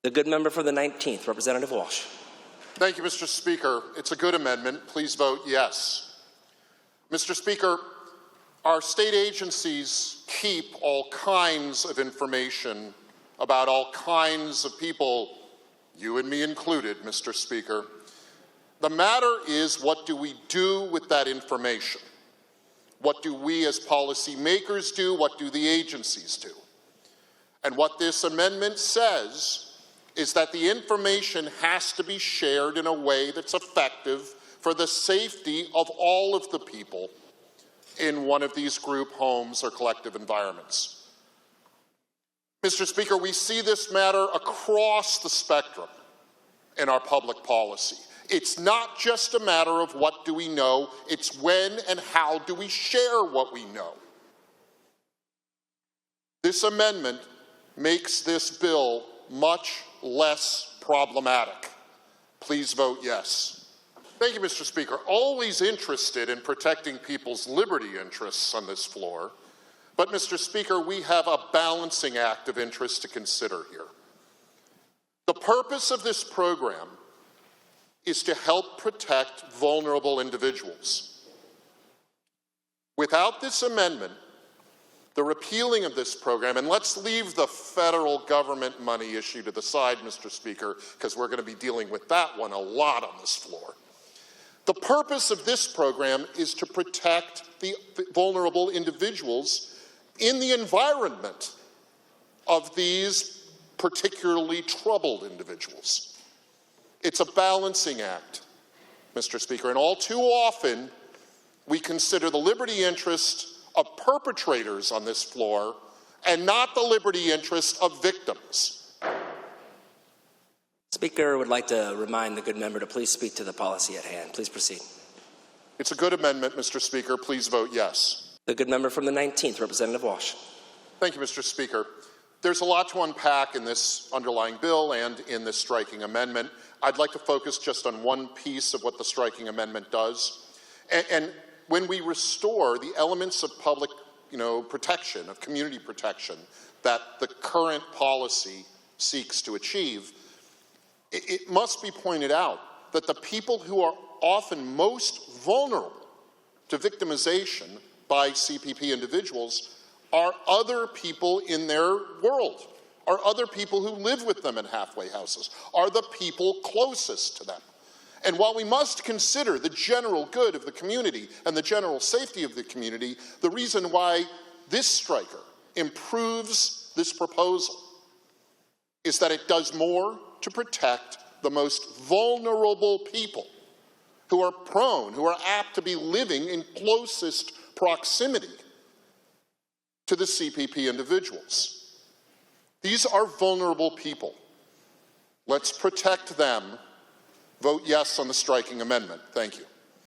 The good member for the 19th, Representative Walsh. Thank you, Mr. Speaker. It's a good amendment. Please vote yes. Mr. Speaker, our state agencies keep all kinds of information about all kinds of people, you and me included, Mr. Speaker. The matter is, what do we do with that information? What do we as policymakers do? What do the agencies do? And what this amendment says is that the information has to be shared in a way that's effective for the safety of all of the people in one of these group homes or collective environments. Mr. Speaker, we see this matter across the spectrum in our public policy. It's not just a matter of what do we know, it's when and how do we share what we know. This amendment makes this bill much less problematic. Please vote yes. Thank you, Mr. Speaker. Always interested in protecting people's liberty interests on this floor, but, Mr. Speaker, we have a balancing act of interest to consider here. The purpose of this program is to help protect vulnerable individuals. Without this amendment, the repealing of this program, and let's leave the federal government money issue to the side, Mr. Speaker, because we're going to be dealing with that one a lot on this floor. The purpose of this program is to protect the vulnerable individuals in the environment of these particularly troubled individuals. It's a balancing act, Mr. Speaker, and all too often we consider the liberty interest of perpetrators on this floor and not the liberty interest of victims. Speaker would like to remind the good member to please speak to the policy at hand. Please proceed. It's a good amendment, Mr. Speaker. Please vote yes. The good member from the 19th, Representative Walsh. Thank you, Mr. Speaker. There's a lot to unpack in this underlying bill and in this striking amendment. I'd like to focus just on one piece of what the striking amendment does. And when we restore the elements of public, protection, of community protection that the current policy seeks to achieve, it must be pointed out that the people who are often most vulnerable to victimization by CPP individuals are other people in their world, are other people who live with them in halfway houses, are the people closest to them. And while we must consider the general good of the community and the general safety of the community, the reason why this striker improves this proposal is that it does more to protect the most vulnerable people who are prone, who are apt to be living in closest proximity to the CPP individuals. These are vulnerable people. Let's protect them. Vote yes on the striking amendment. Thank you.